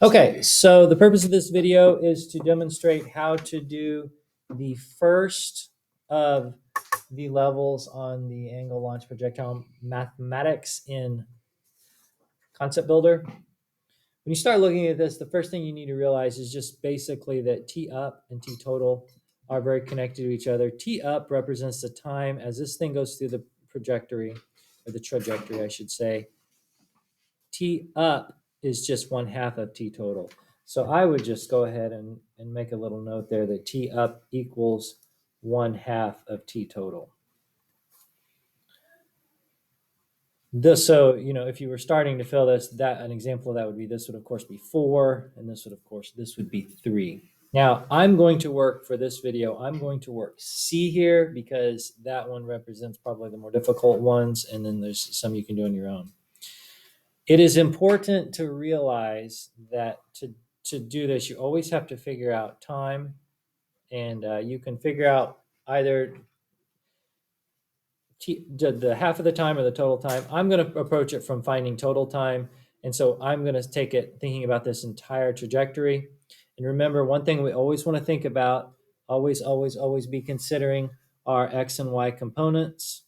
Okay, so the purpose of this video is to demonstrate how to do the first of the levels on the angle launch projectile mathematics in Concept Builder. When you start looking at this, the first thing you need to realize is just basically that T up and T total are very connected to each other. T up represents the time as this thing goes through the trajectory, or the trajectory, I should say. T up is just 1/2 of T total. So I would just go ahead and make a little note there that T up equals 1/2 of T total. So, if you were starting to fill this, an example of that would be, this would of course be 4, and this would be 3. Now, I'm going to work for this video, I'm going to work C here because that one represents probably the more difficult ones, and then there's some you can do on your own. It is important to realize that to do this, you always have to figure out time, and you can figure out either the half of the time or the total time. I'm going to approach it from finding total time, and so I'm going to take it thinking about this entire trajectory. And remember, one thing we always want to think about, always be considering our x and y components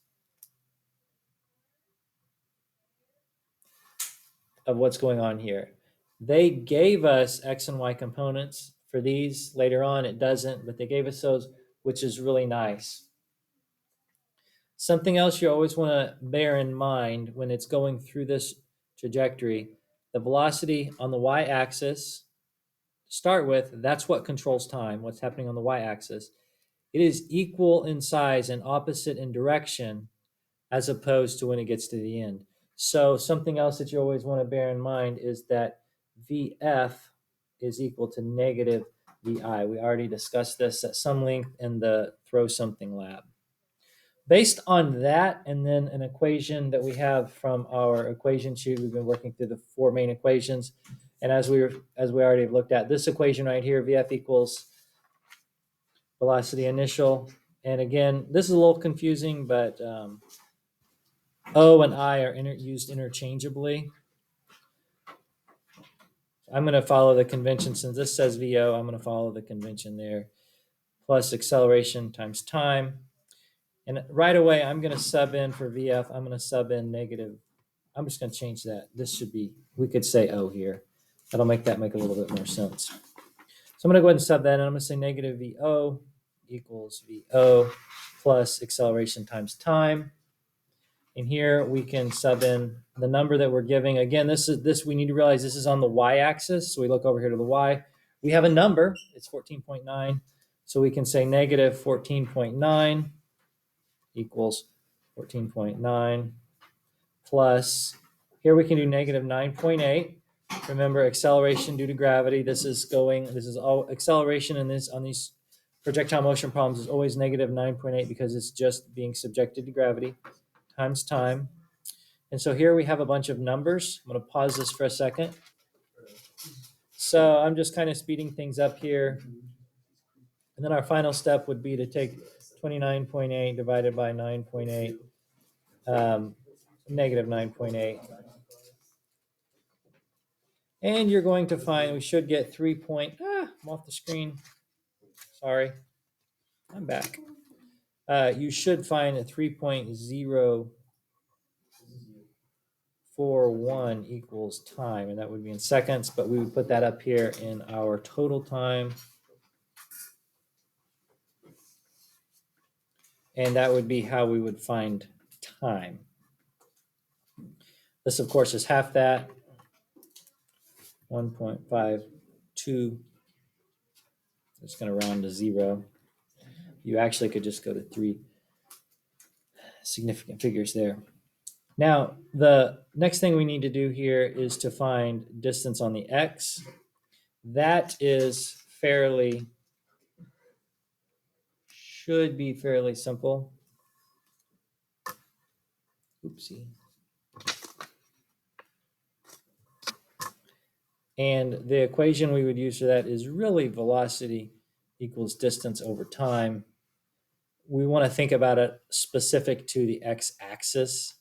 of what's going on here. They gave us x and y components for these. Later on it doesn't, but they gave us those, which is really nice. Something else you always want to bear in mind when it's going through this trajectory, the velocity on the y-axis, to start with, that's what controls time, what's happening on the y-axis. It is equal in size and opposite in direction as opposed to when it gets to the end. So something else that you always want to bear in mind is that VF is equal to negative VI. We already discussed this at some length in the Throw Something lab. Based on that, and then an equation that we have from our equation sheet, we've been working through the 4 main equations. And as we already have looked at, this equation right here, VF equals velocity initial. And again, this is a little confusing, but O and I are used interchangeably. I'm going to follow the convention. Since this says VO, I'm going to follow the convention there. Plus acceleration times time. And right away, I'm going to sub in for VF. I'm going to sub in negative. I'm just going to change that. This should be, we could say O here. That'll make that make a little bit more sense. So I'm going to go ahead and sub that in. I'm going to say negative VO equals VO plus acceleration times time. And here we can sub in the number that we're giving. Again, we need to realize this is on the y-axis. So we look over here to the y. We have a number. It's 14.9. So we can say negative 14.9 equals 14.9 plus, here we can do negative 9.8. Remember, acceleration due to gravity. This is all acceleration in this on these projectile motion problems is always negative 9.8 because it's just being subjected to gravity times time. And so here we have a bunch of numbers. I'm going to pause this for a second. So I'm just kind of speeding things up here. And then our final step would be to take 29.8 divided by 9.8, negative 9.8. And you're going to find we should get I'm off the screen. Sorry. I'm back. You should find a 3.041 equals time, and that would be in seconds, but we would put that up here in our total time. And that would be how we would find time. This, of course, is half that, 1.52. It's going to round to 0. You actually could just go to 3 significant figures there. Now, the next thing we need to do here is to find distance on the x. That is should be fairly simple. Oopsie. And the equation we would use for that is really velocity equals distance over time. We want to think about it specific to the x-axis.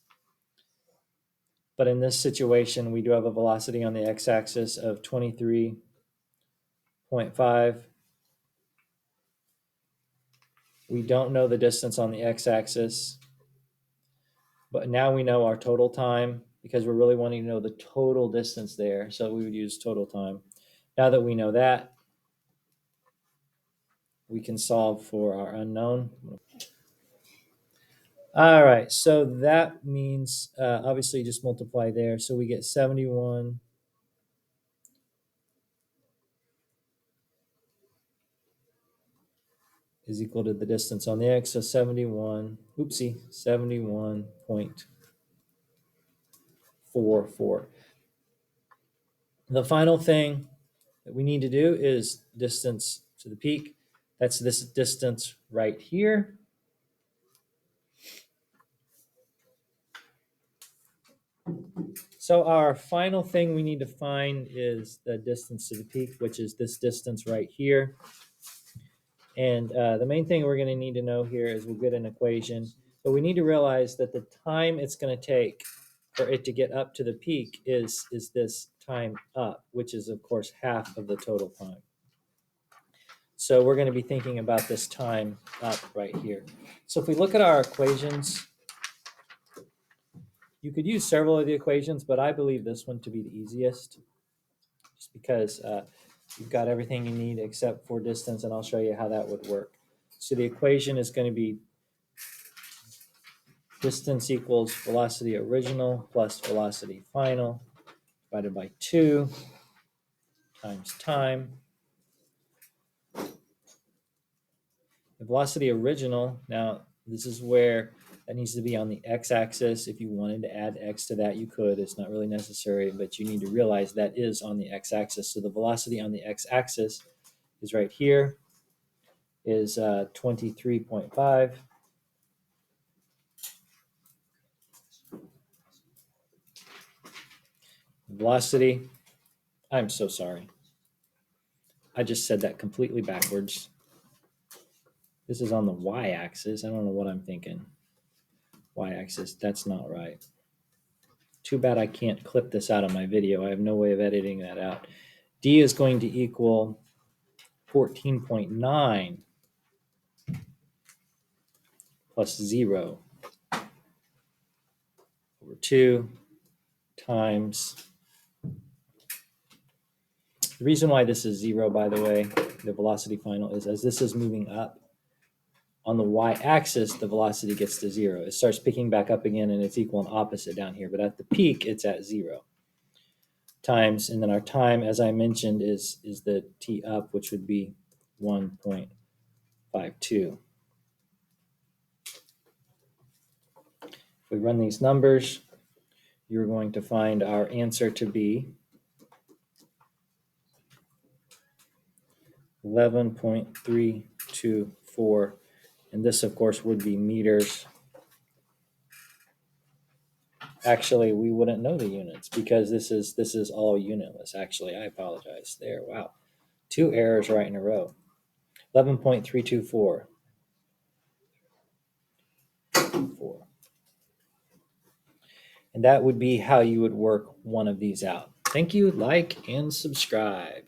But in this situation, we do have a velocity on the x-axis of 23.5. We don't know the distance on the x-axis, but now we know our total time because we're really wanting to know the total distance there. So we would use total time. Now that we know that, we can solve for our unknown. All right, so that means obviously just multiply there. So we get 71 is equal to the distance on the x, so 71.44. The final thing that we need to do is distance to the peak. That's this distance right here. So our final thing we need to find is the distance to the peak, which is this distance right here. And the main thing we're going to need to know here is we'll get an equation, but we need to realize that the time it's going to take for it to get up to the peak is this time up, which is of course half of the total time. So we're going to be thinking about this time up right here. So if we look at our equations, you could use several of the equations, but I believe this one to be the easiest, just because you've got everything you need except for distance, and I'll show you how that would work. So the equation is going to be distance equals velocity original plus velocity final divided by 2 times time. The velocity original, now this is where that needs to be on the x-axis. If you wanted to add x to that, you could. It's not really necessary, but you need to realize that is on the x-axis. So the velocity on the x-axis is right here, is 23.5. Velocity, I'm so sorry. I just said that completely backwards. This is on the y-axis. I don't know what I'm thinking. Y-axis, that's not right. Too bad I can't clip this out of my video. I have no way of editing that out. D is going to equal 14.9 plus 0 over 2 times. The reason why this is 0, by the way, the velocity final, is as this is moving up, on the y-axis, the velocity gets to 0. It starts picking back up again, and it's equal and opposite down here. But at the peak, it's at 0. Times, and then our time, as I mentioned, is the t up, which would be 1.52. If we run these numbers, you're going to find our answer to be 11.324. And this, of course, would be meters. Actually, we wouldn't know the units because this is all unitless. Actually, I apologize there. Wow. 2 errors right in a row. 11.324. And that would be how you would work one of these out. Thank you, like, and subscribe.